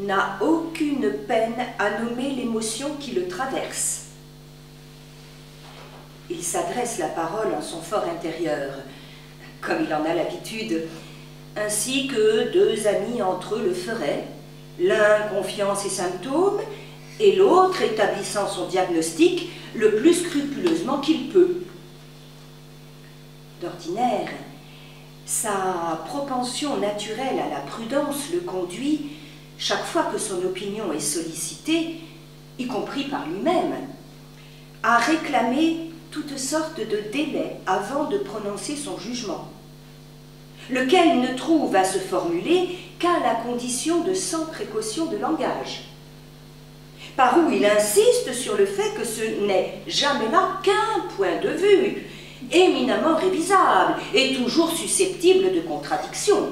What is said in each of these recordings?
n'a aucune peine à nommer l'émotion qui le traverse. Il s'adresse la parole en son fort intérieur, comme il en a l'habitude, ainsi que deux amis entre eux le feraient, l'un confiant ses symptômes et l'autre établissant son diagnostic le plus scrupuleusement qu'il peut. D'ordinaire, sa propension naturelle à la prudence le conduit, chaque fois que son opinion est sollicitée, y compris par lui-même, à réclamer toutes sortes de délais avant de prononcer son jugement, lequel ne trouve à se formuler qu'à la condition de sans précaution de langage, par où il insiste sur le fait que ce n'est jamais là qu'un point de vue, éminemment révisable et toujours susceptible de contradiction.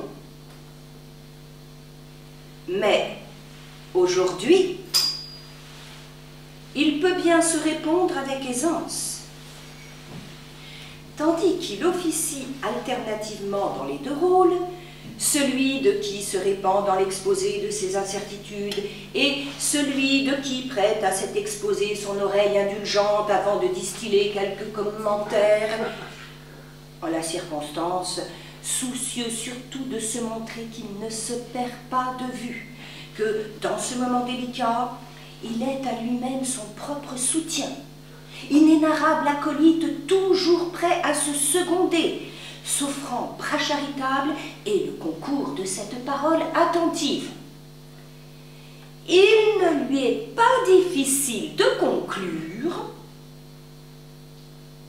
Mais aujourd'hui, il peut bien se répondre avec aisance, tandis qu'il officie alternativement dans les deux rôles, celui de qui se répand dans l'exposé de ses incertitudes et celui de qui prête à cet exposé son oreille indulgente avant de distiller quelques commentaires, en la circonstance, soucieux surtout de se montrer qu'il ne se perd pas de vue, que dans ce moment délicat, il est à lui-même son propre soutien, inénarrable acolyte toujours prêt à se seconder, s'offrant bras charitable et le concours de cette parole attentive. Il ne lui est pas difficile de conclure,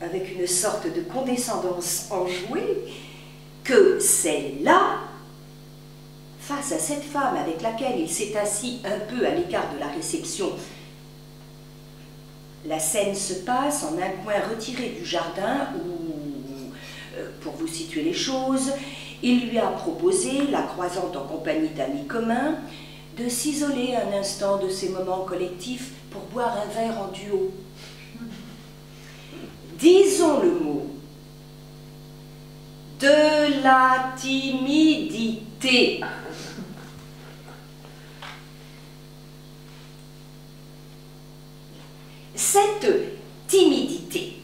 avec une sorte de condescendance enjouée, que c'est là, face à cette femme avec laquelle il s'est assis un peu à l'écart de la réception. La scène se passe en un coin retiré du jardin où, pour vous situer les choses, il lui a proposé, la croisant en compagnie d'amis communs, de s'isoler un instant de ces moments collectifs pour boire un verre en duo. Disons le mot, de la timidité. Cette timidité,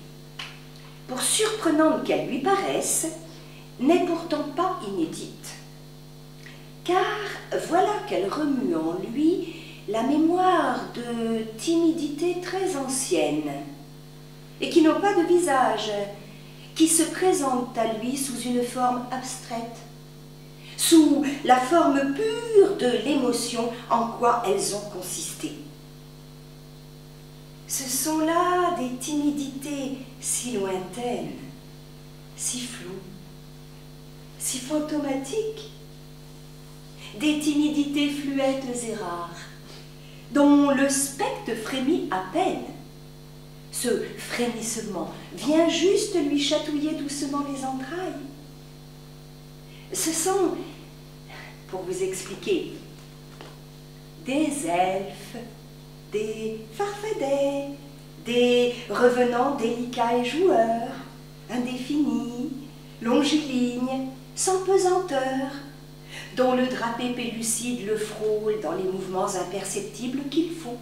pour surprenante qu'elle lui paraisse, n'est pourtant pas inédite, car voilà qu'elle remue en lui la mémoire de timidités très anciennes, et qui n'ont pas de visage, qui se présentent à lui sous une forme abstraite, sous la forme pure de l'émotion en quoi elles ont consisté. Ce sont là des timidités si lointaines, si floues, si fantomatiques, des timidités fluettes et rares, dont le spectre frémit à peine. Ce frémissement vient juste lui chatouiller doucement les entrailles. Ce sont, pour vous expliquer, des elfes, des farfadets, des revenants délicats et joueurs, indéfinis, longilignes, sans pesanteur, dont le drapé pellucide le frôle dans les mouvements imperceptibles qu'il faut.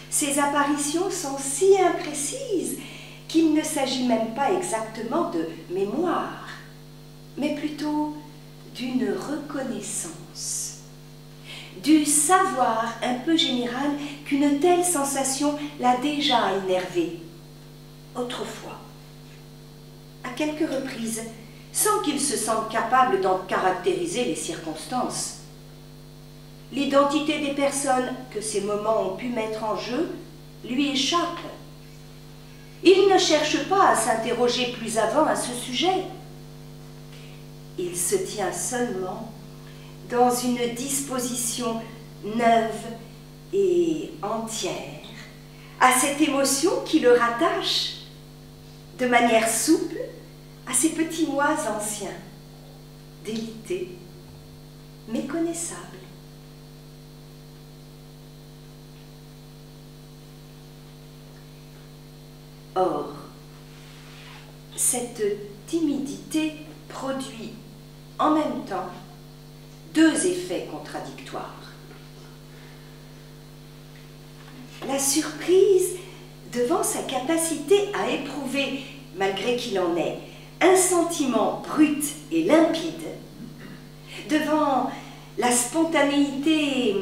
Ces apparitions sont si imprécises qu'il ne s'agit même pas exactement de mémoire, mais plutôt d'une reconnaissance, du savoir un peu général qu'une telle sensation l'a déjà énervé, autrefois, à quelques reprises, sans qu'il se sente capable d'en caractériser les circonstances. L'identité des personnes que ces moments ont pu mettre en jeu lui échappe. Il ne cherche pas à s'interroger plus avant à ce sujet. Il se tient seulement dans une disposition neuve et entière à cette émotion qui le rattache de manière souple à ces petits mois anciens, délités, méconnaissables. Or, cette timidité produit en même temps deux effets contradictoires. La surprise devant sa capacité à éprouver, malgré qu'il en ait, un sentiment brut et limpide, devant la spontanéité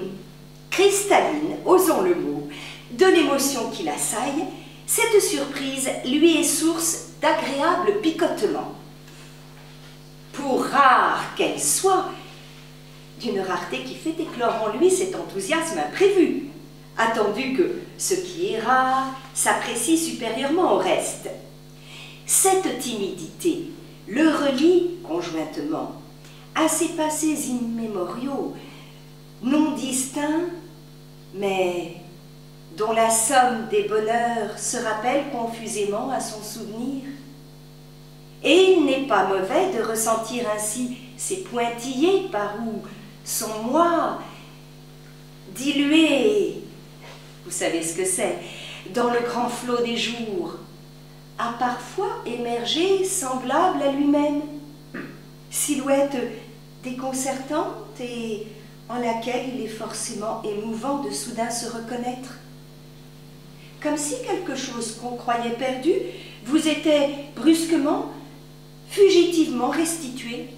cristalline, osons le mot, de l'émotion qui l'assaille, cette surprise lui est source d'agréables picotements. Pour rare qu'elle soit, d'une rareté qui fait éclore en lui cet enthousiasme imprévu, attendu que ce qui est rare s'apprécie supérieurement au reste. Cette timidité le relie conjointement à ces passés immémoriaux, non distincts, mais dont la somme des bonheurs se rappelle confusément à son souvenir. Et il n'est pas mauvais de ressentir ainsi ces pointillés par où son moi, dilué, vous savez ce que c'est, dans le grand flot des jours, a parfois émergé semblable à lui-même, silhouette déconcertante et en laquelle il est forcément émouvant de soudain se reconnaître. Comme si quelque chose qu'on croyait perdu vous était brusquement, fugitivement restitué.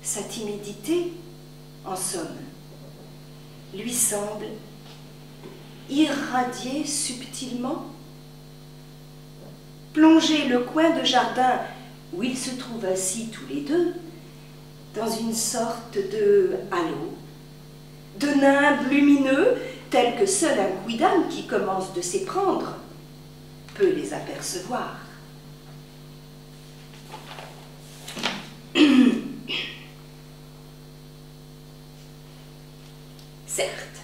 Sa timidité, en somme, lui semble irradier subtilement, plonger le coin de jardin où ils se trouvent assis tous les deux dans une sorte de halo, de nimbe lumineux tel que seul un quidam qui commence de s'éprendre peut les apercevoir. Certes,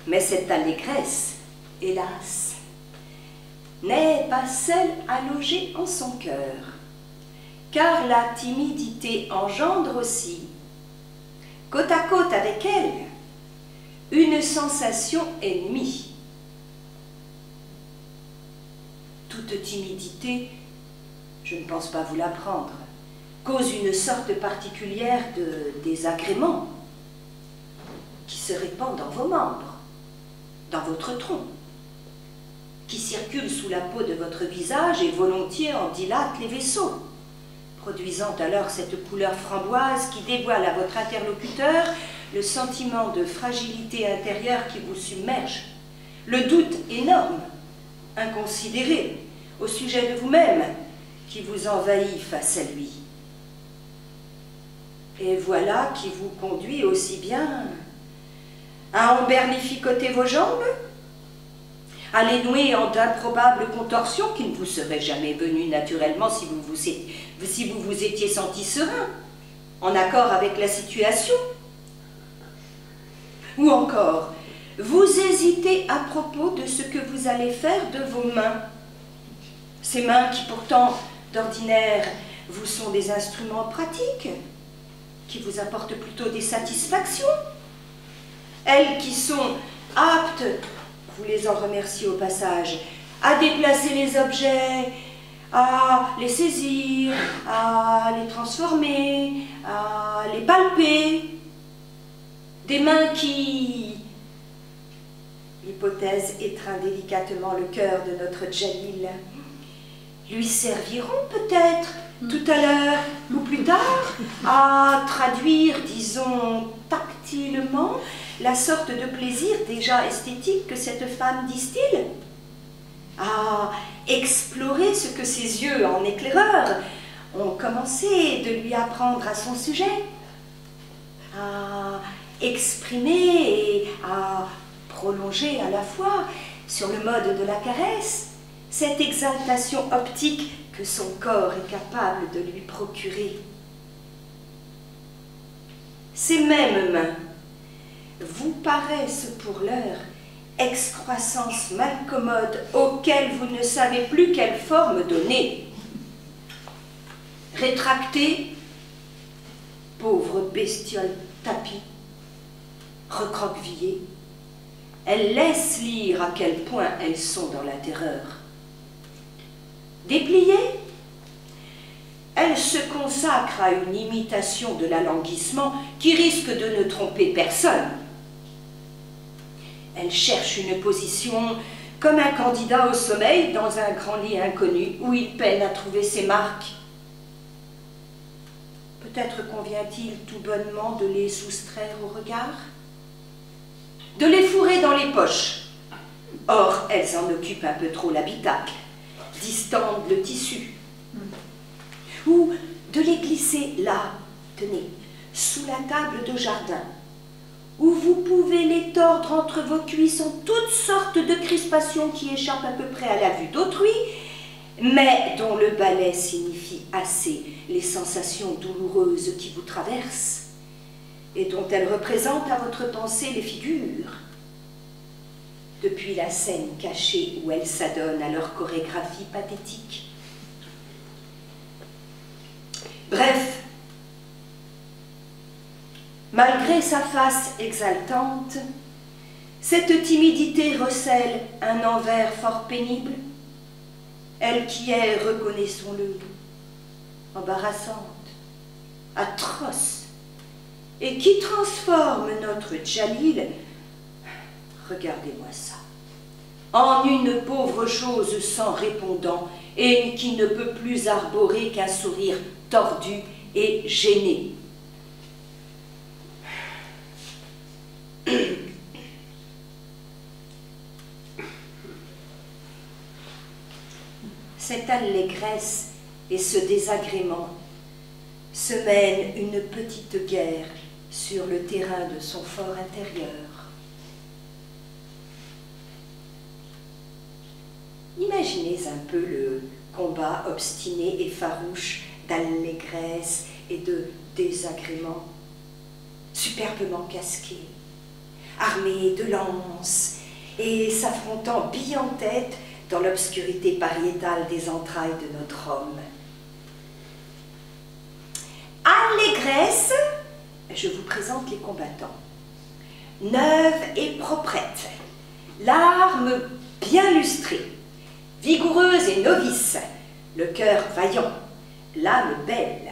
mais cette allégresse, hélas, n'est pas seule à loger en son cœur, car la timidité engendre aussi, côte à côte avec elle, une sensation ennemie. Toute timidité, je ne pense pas vous l'apprendre, cause une sorte particulière de désagrément qui se répand dans vos membres, dans votre tronc, qui circule sous la peau de votre visage et volontiers en dilate les vaisseaux, produisant alors cette couleur framboise qui dévoile à votre interlocuteur le sentiment de fragilité intérieure qui vous submerge, le doute énorme, inconsidéré, au sujet de vous-même, qui vous envahit face à lui. Et voilà qui vous conduit aussi bien à emberlificoter vos jambes, à les nouer en d'improbables contorsions qui ne vous seraient jamais venues naturellement si vous vous étiez senti serein, en accord avec la situation. Ou encore, vous hésitez à propos de ce que vous allez faire de vos mains. Ces mains qui pourtant, d'ordinaire, vous sont des instruments pratiques, qui vous apportent plutôt des satisfactions. Elles qui sont aptes, vous les en remerciez au passage, à déplacer les objets, à les saisir, à les transformer, à les palper. Des mains qui, l'hypothèse étreint délicatement le cœur de notre Djalil, lui serviront peut-être tout à l'heure ou plus tard à traduire, disons, tactilement la sorte de plaisir déjà esthétique que cette femme distille, à explorer ce que ses yeux en éclaireur ont commencé de lui apprendre à son sujet, à exprimer et à prolonger à la fois sur le mode de la caresse cette exaltation optique que son corps est capable de lui procurer. Ces mêmes mains vous paraissent pour l'heure excroissances malcommodes auxquelles vous ne savez plus quelle forme donner. Rétractées, pauvres bestioles tapies, recroquevillées, elles laissent lire à quel point elles sont dans la terreur. Dépliées, elle se consacre à une imitation de l'alanguissement qui risque de ne tromper personne. Elle cherche une position comme un candidat au sommeil dans un grand lit inconnu où il peine à trouver ses marques. Peut-être convient-il tout bonnement de les soustraire au regard, de les fourrer dans les poches. Or, elles en occupent un peu trop l'habitacle, distendent le tissu. Ou de les glisser là, tenez, sous la table de jardin, où vous pouvez les tordre entre vos cuisses en toutes sortes de crispations qui échappent à peu près à la vue d'autrui, mais dont le balai signifie assez les sensations douloureuses qui vous traversent et dont elles représentent à votre pensée les figures. Depuis la scène cachée où elles s'adonnent à leur chorégraphie pathétique. Bref, malgré sa face exaltante, cette timidité recèle un envers fort pénible, elle qui est, reconnaissons-le, embarrassante, atroce, et qui transforme notre Djalil, regardez-moi ça, en une pauvre chose sans répondant et qui ne peut plus arborer qu'un sourire tordu et gêné. Cette allégresse et ce désagrément se mènent une petite guerre sur le terrain de son fort intérieur. Imaginez un peu le combat obstiné et farouche d'allégresse et de désagrément, superbement casqués, armés de lances et s'affrontant bille en tête dans l'obscurité pariétale des entrailles de notre homme. Allégresse, je vous présente les combattants. Neuve et proprette, l'arme bien lustrée, vigoureuse et novice, le cœur vaillant, l'âme belle,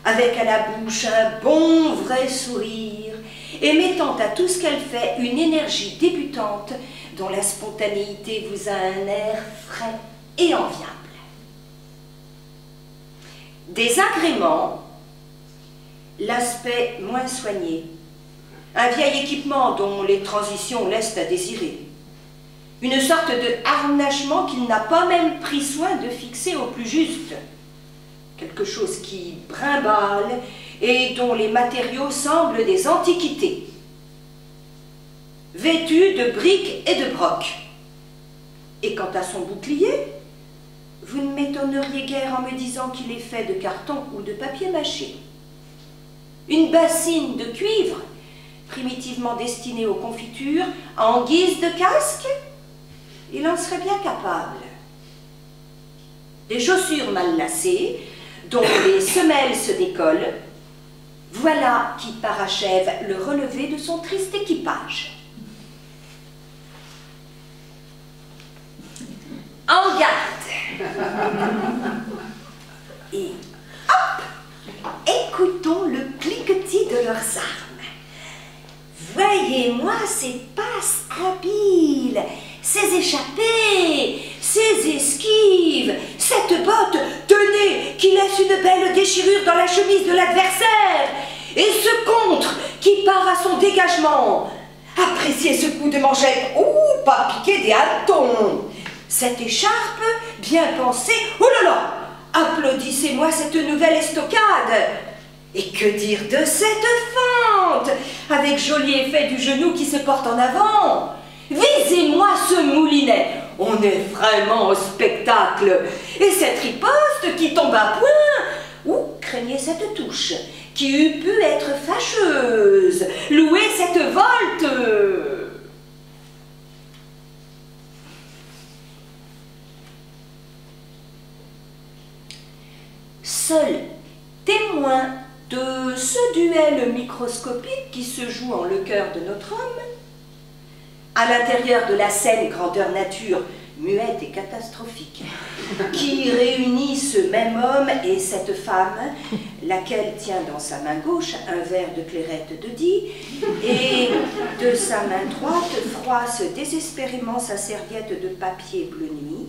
avec à la bouche un bon vrai sourire, et mettant à tout ce qu'elle fait une énergie débutante dont la spontanéité vous a un air frais et enviable. Désagrément, l'aspect moins soigné, un vieil équipement dont les transitions laissent à désirer, une sorte de harnachement qu'il n'a pas même pris soin de fixer au plus juste, quelque chose qui brimballe et dont les matériaux semblent des antiquités, vêtu de briques et de brocs. Et quant à son bouclier, vous ne m'étonneriez guère en me disant qu'il est fait de carton ou de papier mâché. Une bassine de cuivre, primitivement destinée aux confitures, en guise de casque, il en serait bien capable. Des chaussures mal lacées, dont les semelles se décollent, voilà qui parachève le relevé de son triste équipage. En garde. Et hop, écoutons le cliquetis de leurs armes. Voyez-moi ces passes habiles, ces échappées, ces esquives, cette botte, tenez, qui laisse une belle déchirure dans la chemise de l'adversaire, et ce contre qui part à son dégagement. Appréciez ce coup de manchette, ouh, pas piqué des hannetons. Cette écharpe, bien pensée, oh là là, applaudissez-moi cette nouvelle estocade. Et que dire de cette fente, avec joli effet du genou qui se porte en avant. Visez-moi ce moulinet, on est vraiment au spectacle. Et cette riposte qui tombe à point, ou craignez cette touche, qui eût pu être fâcheuse, louez cette volte. Seul témoin de ce duel microscopique qui se joue en le cœur de notre homme, à l'intérieur de la scène grandeur nature muette et catastrophique, qui réunit ce même homme et cette femme, laquelle tient dans sa main gauche un verre de clairette de Die, et de sa main droite froisse désespérément sa serviette de papier bleu nuit,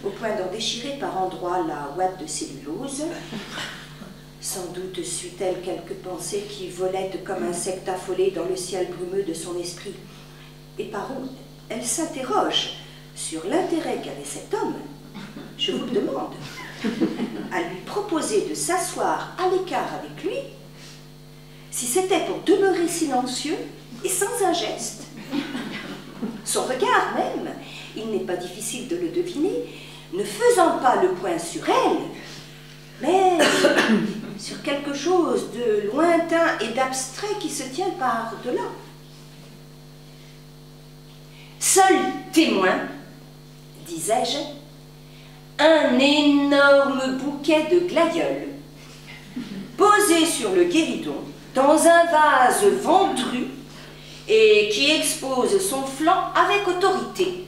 au point d'en déchirer par endroits la ouate de cellulose. Sans doute suit-elle quelques pensées qui volettent comme insectes affolés dans le ciel brumeux de son esprit. Et par où elle s'interroge sur l'intérêt qu'avait cet homme, je vous le demande, à lui proposer de s'asseoir à l'écart avec lui, si c'était pour demeurer silencieux et sans un geste. Son regard même, il n'est pas difficile de le deviner, ne faisant pas le point sur elle, mais sur quelque chose de lointain et d'abstrait qui se tient par-delà. Seul témoin, disais-je, un énorme bouquet de glaïeuls, posé sur le guéridon, dans un vase ventru, et qui expose son flanc avec autorité.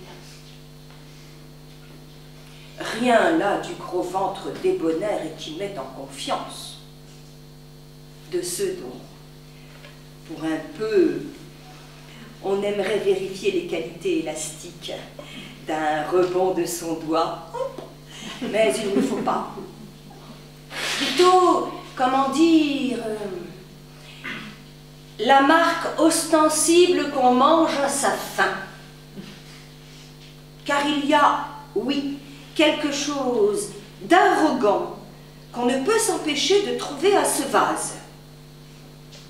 Rien là du gros ventre débonnaire et qui met en confiance. De ceux dont, pour un peu, on aimerait vérifier les qualités élastiques d'un rebond de son doigt, mais il ne faut pas. Plutôt, comment dire, la marque ostensible qu'on mange à sa faim. Car il y a, oui, quelque chose d'arrogant qu'on ne peut s'empêcher de trouver à ce vase.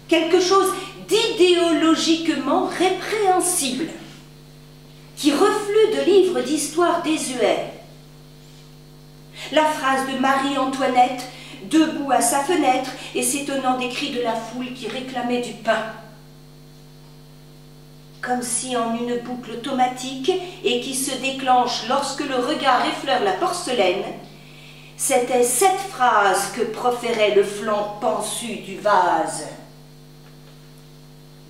Quelque chose d'idéologiquement répréhensible, qui reflue de livres d'histoire désuets. La phrase de Marie-Antoinette, debout à sa fenêtre et s'étonnant des cris de la foule qui réclamait du pain. Comme si en une boucle automatique et qui se déclenche lorsque le regard effleure la porcelaine, c'était cette phrase que proférait le flanc pensu du vase.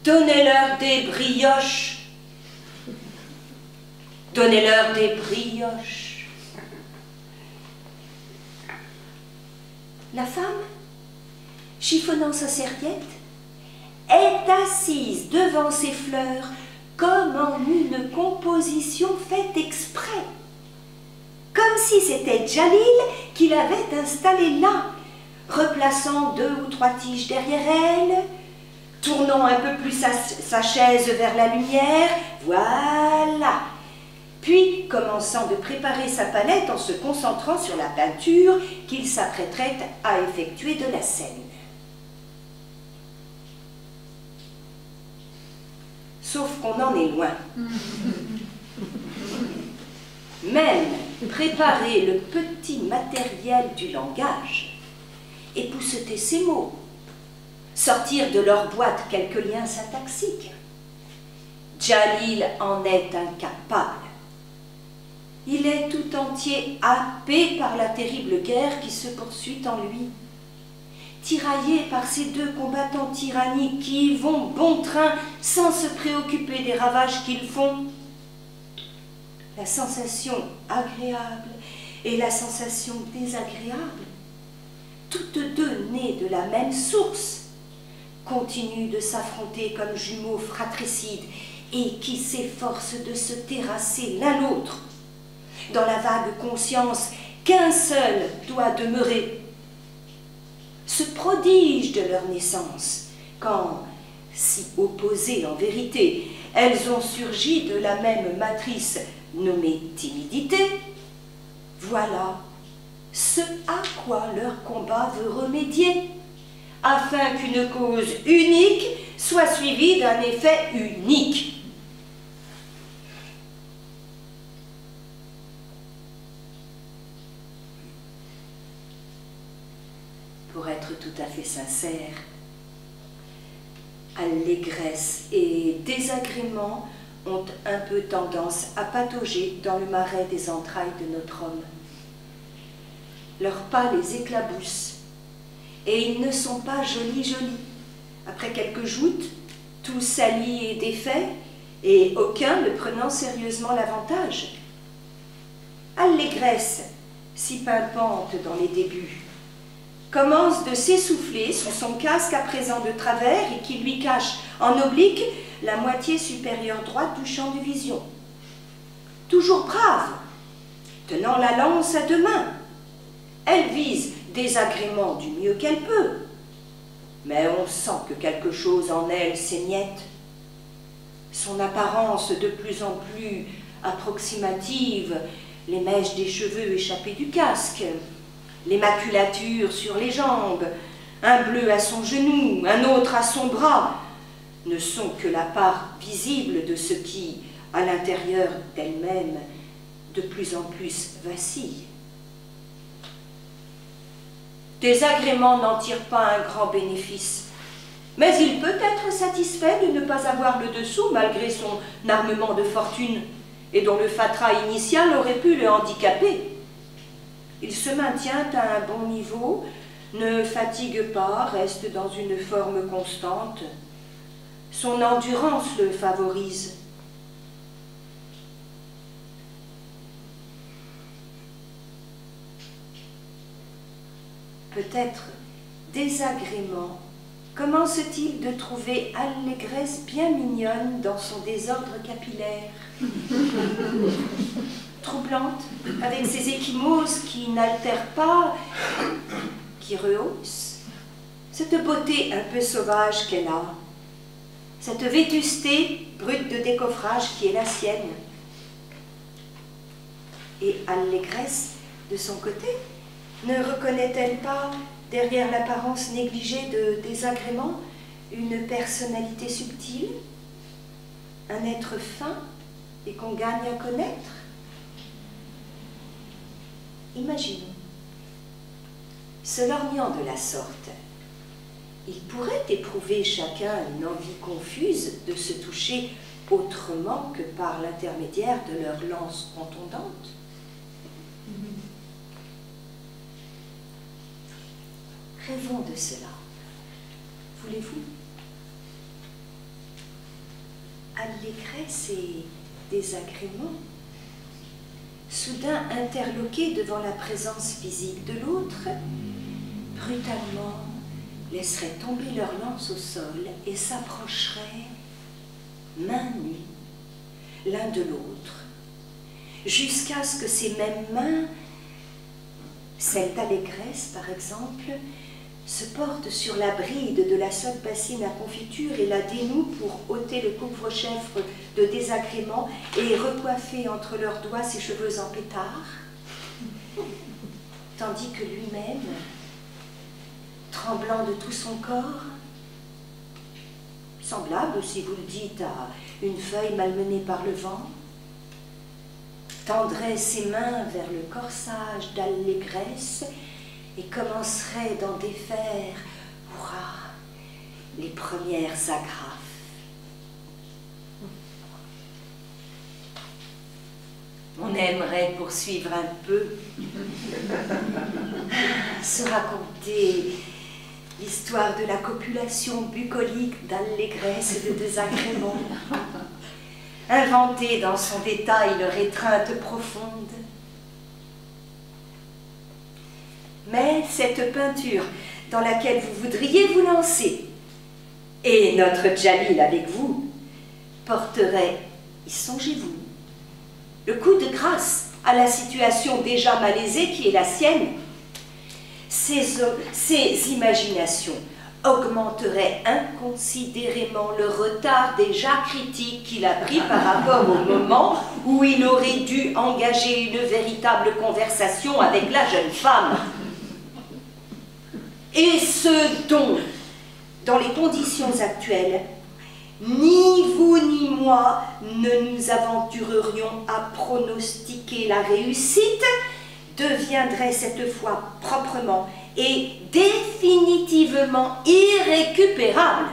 Donnez-leur des brioches. Donnez-leur des brioches. La femme, chiffonnant sa serviette, est assise devant ses fleurs comme en une composition faite exprès. Comme si c'était Djalil qui l'avait installée là, replaçant 2 ou 3 tiges derrière elle, tournant un peu plus sa chaise vers la lumière, voilà. Puis commençant de préparer sa palette en se concentrant sur la peinture qu'il s'apprêterait à effectuer de la scène. Sauf qu'on en est loin. Même préparer le petit matériel du langage, épousseter ses mots, sortir de leur boîte quelques liens syntaxiques. Djalil en est incapable. Il est tout entier happé par la terrible guerre qui se poursuit en lui, tiraillé par ces 2 combattants tyranniques qui y vont bon train sans se préoccuper des ravages qu'ils font. La sensation agréable et la sensation désagréable, toutes 2 nées de la même source, continuent de s'affronter comme jumeaux fratricides et qui s'efforcent de se terrasser l'un l'autre, dans la vague conscience qu'un seul doit demeurer. Ce prodige de leur naissance, quand, si opposées en vérité, elles ont surgi de la même matrice nommée timidité, voilà ce à quoi leur combat veut remédier, afin qu'une cause unique soit suivie d'un effet unique. Pour être tout à fait sincère, allégresse et désagrément ont un peu tendance à patauger dans le marais des entrailles de notre homme. Leurs pas les éclaboussent, et ils ne sont pas jolis. Après quelques joutes, tout sali et défait, et aucun ne prenant sérieusement l'avantage. Allégresse, si pimpante dans les débuts, commence de s'essouffler sous son casque à présent de travers et qui lui cache en oblique la moitié supérieure droite du champ de vision. Toujours brave, tenant la lance à deux mains, elle vise désagrément du mieux qu'elle peut, mais on sent que quelque chose en elle s'émiette. Son apparence de plus en plus approximative, les mèches des cheveux échappés du casque, les maculatures sur les jambes, un bleu à son genou, un autre à son bras, ne sont que la part visible de ce qui, à l'intérieur d'elle-même, de plus en plus vacille. Désagrément n'en tire pas un grand bénéfice, mais il peut être satisfait de ne pas avoir le dessous malgré son armement de fortune et dont le fatras initial aurait pu le handicaper. Il se maintient à un bon niveau, ne fatigue pas, reste dans une forme constante. Son endurance le favorise. Peut-être désagrément commence-t-il de trouver allégresse bien mignonne dans son désordre capillaire. Troublante, avec ses échymoses qui n'altèrent pas, qui rehaussent, cette beauté un peu sauvage qu'elle a, cette vétusté brute de décoffrage qui est la sienne. Et allégresse, de son côté, ne reconnaît-elle pas, derrière l'apparence négligée de désagrément, une personnalité subtile, un être fin et qu'on gagne à connaître? Imaginons, se lorgnant de la sorte, il pourrait éprouver chacun une envie confuse de se toucher autrement que par l'intermédiaire de leurs lances contondantes. Rêvons de cela. Voulez-vous? Allégresse et désagrément, soudain interloqués devant la présence physique de l'autre, brutalement laisseraient tomber leur lance au sol et s'approcheraient main nue l'un de l'autre, jusqu'à ce que ces mêmes mains, celle d'Allégresse par exemple, se porte sur la bride de la sotte bassine à confiture et la dénoue pour ôter le couvre-chef de désagrément et recoiffer entre leurs doigts ses cheveux en pétard, tandis que lui-même, tremblant de tout son corps, semblable, si vous le dites, à une feuille malmenée par le vent, tendrait ses mains vers le corsage d'Allégresse et commencerait d'en défaire, hurrah, les premières agrafes. On aimerait poursuivre un peu, se raconter l'histoire de la copulation bucolique d'Allégresse et de désagrément, inventer dans son détail leur étreinte profonde. Mais cette peinture dans laquelle vous voudriez vous lancer, et notre Djalil avec vous, porterait, y songez-vous, le coup de grâce à la situation déjà malaisée qui est la sienne. Ces imaginations augmenteraient inconsidérément le retard déjà critique qu'il a pris par rapport au moment où il aurait dû engager une véritable conversation avec la jeune femme. Et ce dont, dans les conditions actuelles, ni vous ni moi ne nous aventurerions à pronostiquer la réussite, deviendrait cette fois proprement et définitivement irrécupérable.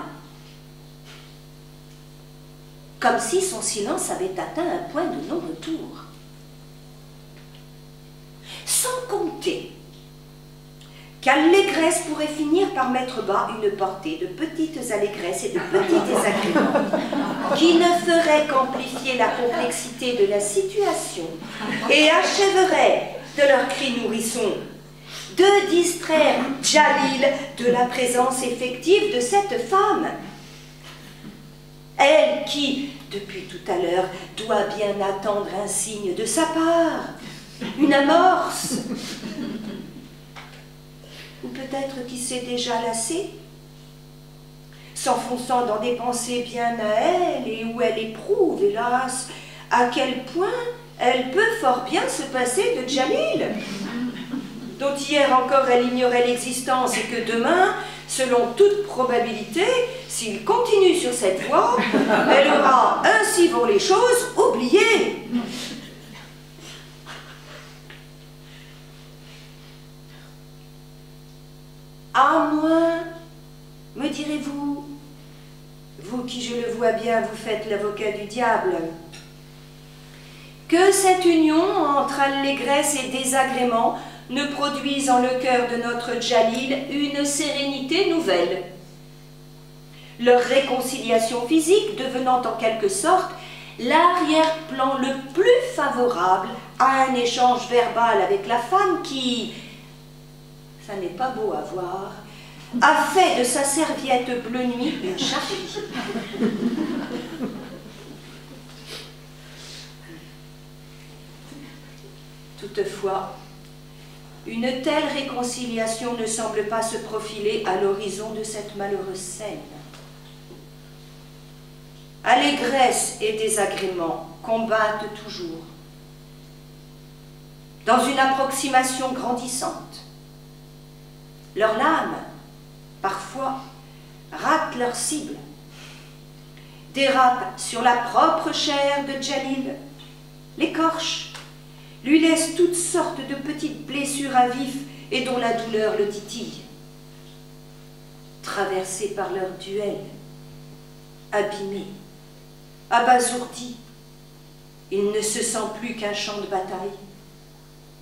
Comme si son silence avait atteint un point de non-retour. Sans compter qu'allégresse pourrait finir par mettre bas une portée de petites allégresses et de petits désagréments qui ne feraient qu'amplifier la complexité de la situation et achèveraient de leur cri nourrisson de distraire Djalil de la présence effective de cette femme. Elle qui, depuis tout à l'heure, doit bien attendre un signe de sa part, une amorce. Ou peut-être qui s'est déjà lassée, s'enfonçant dans des pensées bien à elle et où elle éprouve, hélas, à quel point elle peut fort bien se passer de Djalil, dont hier encore elle ignorait l'existence et que demain, selon toute probabilité, s'il continue sur cette voie, elle aura, ainsi vont les choses, oublié. À moins, me direz-vous, vous qui, je le vois bien, vous faites l'avocat du diable, que cette union entre allégresse et désagrément ne produise en le cœur de notre Djalil une sérénité nouvelle. Leur réconciliation physique devenant en quelque sorte l'arrière-plan le plus favorable à un échange verbal avec la femme qui, ça n'est pas beau à voir, a fait de sa serviette bleu nuit une charpie. Toutefois, une telle réconciliation ne semble pas se profiler à l'horizon de cette malheureuse scène. Allégresse et désagrément combattent toujours, dans une approximation grandissante. Leurs lames, parfois, ratent leur cible, dérapent sur la propre chair de Djalil, l'écorchent, lui laissent toutes sortes de petites blessures à vif et dont la douleur le titille. Traversés par leur duel, abîmés, abasourdis, il ne se sent plus qu'un champ de bataille,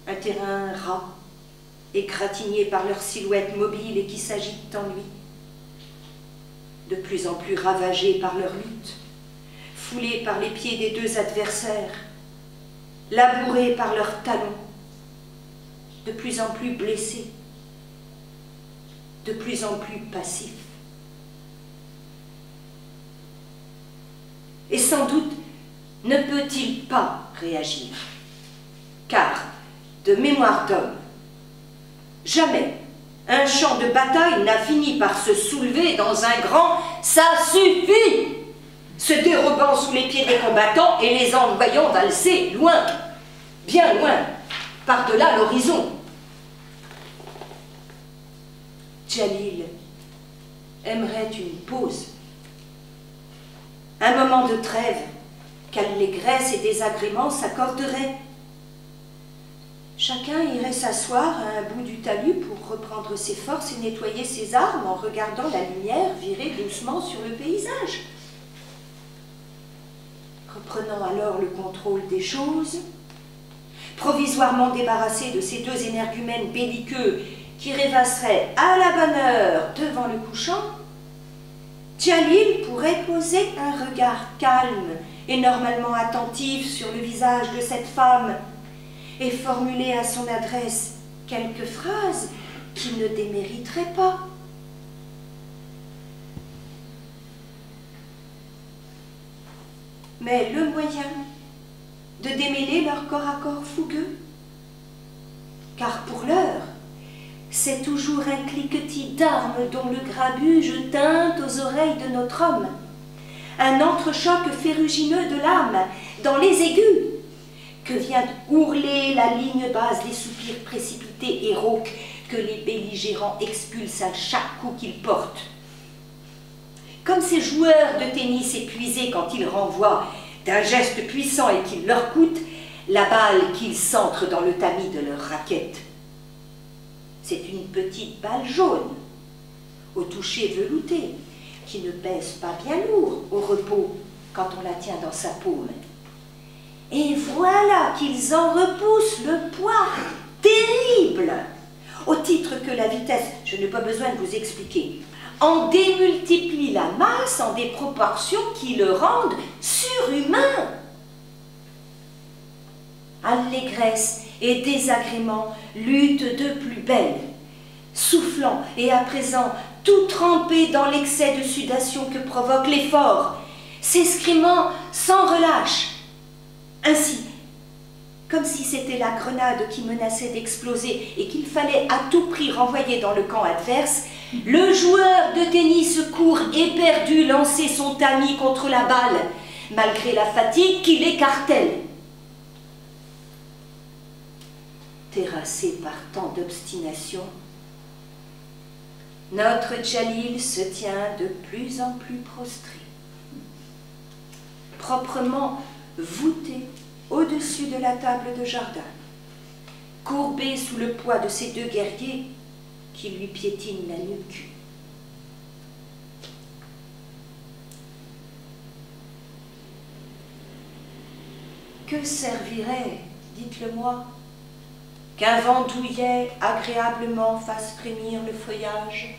un terrain ras, égratigné par leurs silhouettes mobiles et qui s'agitent en lui, de plus en plus ravagés par leur lutte, foulés par les pieds des deux adversaires, labourés par leurs talons, de plus en plus blessés, de plus en plus passifs. Et sans doute ne peut-il pas réagir, car, de mémoire d'homme, jamais un champ de bataille n'a fini par se soulever dans un grand « ça suffit !» se dérobant sous les pieds des combattants et les envoyant valser loin, bien loin, par-delà l'horizon. Djalil aimerait une pause, un moment de trêve qu'allégresse et désagrément s'accorderaient. Chacun irait s'asseoir à un bout du talus pour reprendre ses forces et nettoyer ses armes en regardant la lumière virer doucement sur le paysage. Reprenant alors le contrôle des choses, provisoirement débarrassé de ces deux énergumènes belliqueux qui rêvasseraient à la bonne heure devant le couchant, Djalil pourrait poser un regard calme et normalement attentif sur le visage de cette femme et formuler à son adresse quelques phrases qui ne démériteraient pas. Mais le moyen de démêler leur corps à corps fougueux, car pour l'heure, c'est toujours un cliquetis d'armes dont le grabuge tinte aux oreilles de notre homme, un entrechoc ferrugineux de l'âme dans les aigus, que vient ourler la ligne basse des soupirs précipités et rauques que les belligérants expulsent à chaque coup qu'ils portent. Comme ces joueurs de tennis épuisés quand ils renvoient d'un geste puissant et qu'il leur coûte la balle qu'ils centrent dans le tamis de leur raquette. C'est une petite balle jaune, au toucher velouté, qui ne pèse pas bien lourd au repos quand on la tient dans sa paume. Et voilà qu'ils en repoussent le poids terrible, au titre que la vitesse, je n'ai pas besoin de vous expliquer, en démultiplie la masse en des proportions qui le rendent surhumain. Allégresse et désagrément luttent de plus belle, soufflant et à présent tout trempé dans l'excès de sudation que provoque l'effort, s'escrimant sans relâche. Ainsi, comme si c'était la grenade qui menaçait d'exploser et qu'il fallait à tout prix renvoyer dans le camp adverse, le joueur de tennis court éperdu lancer son tamis contre la balle, malgré la fatigue qui l'écartèle. Terrassé par tant d'obstination, notre Djalil se tient de plus en plus prostré, proprement voûté au-dessus de la table de jardin, courbé sous le poids de ces deux guerriers qui lui piétinent la nuque. Que servirait, dites-le-moi, qu'un vent douillet agréablement fasse frémir le feuillage,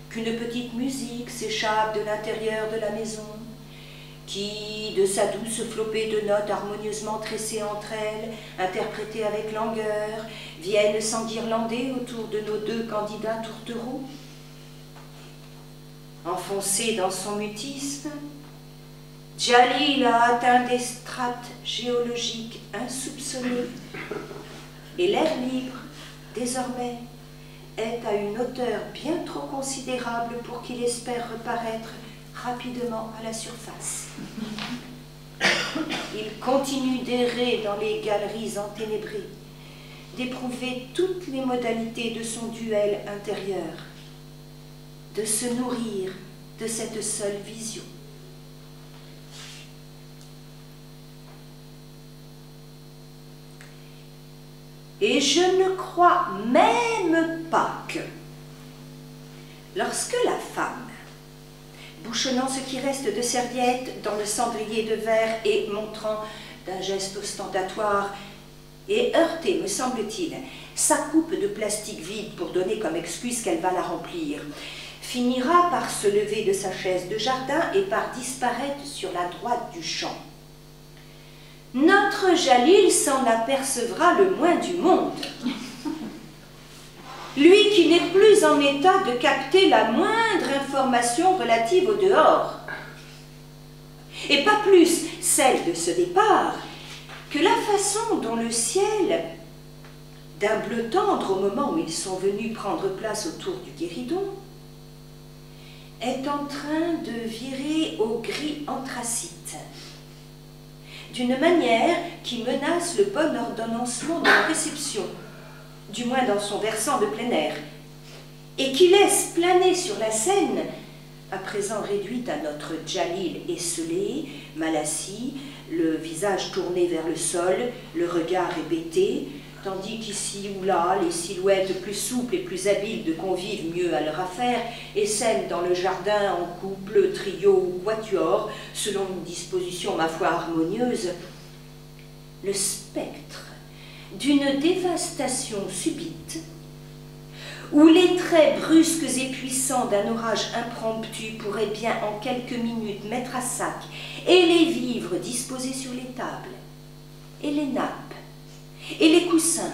qu'une petite musique s'échappe de l'intérieur de la maison, qui, de sa douce flopée de notes harmonieusement tressées entre elles, interprétées avec langueur, vienne s'enguirlander autour de nos deux candidats tourtereaux? Enfoncé dans son mutisme, Djalil a atteint des strates géologiques insoupçonnées, et l'air libre, désormais, est à une hauteur bien trop considérable pour qu'il espère reparaître rapidement à la surface. Il continue d'errer dans les galeries enténébrées, d'éprouver toutes les modalités de son duel intérieur, de se nourrir de cette seule vision. Et je ne crois même pas que, lorsque la femme, bouchonnant ce qui reste de serviette dans le cendrier de verre et montrant d'un geste ostentatoire et heurté, me semble-t-il, sa coupe de plastique vide pour donner comme excuse qu'elle va la remplir, finira par se lever de sa chaise de jardin et par disparaître sur la droite du champ. Notre Djalil s'en apercevra le moins du monde. Lui qui n'est plus en état de capter la moindre information relative au dehors. Et pas plus celle de ce départ que la façon dont le ciel, d'un bleu tendre au moment où ils sont venus prendre place autour du guéridon, est en train de virer au gris anthracite, d'une manière qui menace le bon ordonnancement de la réception, du moins dans son versant de plein air, et qui laisse planer sur la scène, à présent réduite à notre Djalil esselé, mal assis, le visage tourné vers le sol, le regard hébété, tandis qu'ici ou là, les silhouettes plus souples et plus habiles de convives mieux à leur affaire essaiment dans le jardin en couple, trio ou quatuor, selon une disposition, ma foi, harmonieuse, le spectre d'une dévastation subite, où les traits brusques et puissants d'un orage impromptu pourraient bien en quelques minutes mettre à sac et les vivres disposés sur les tables, et les nappes, et les coussins,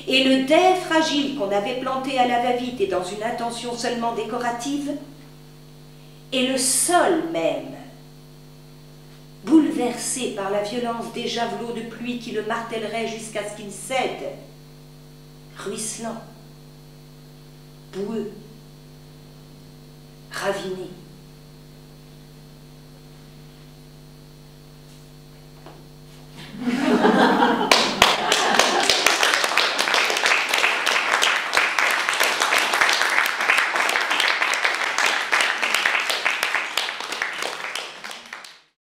et le dais fragile qu'on avait planté à la va-vite et dans une intention seulement décorative, et le sol même, bouleversé par la violence des javelots de pluie qui le martèleraient jusqu'à ce qu'il cède, ruisselant, boueux, raviné.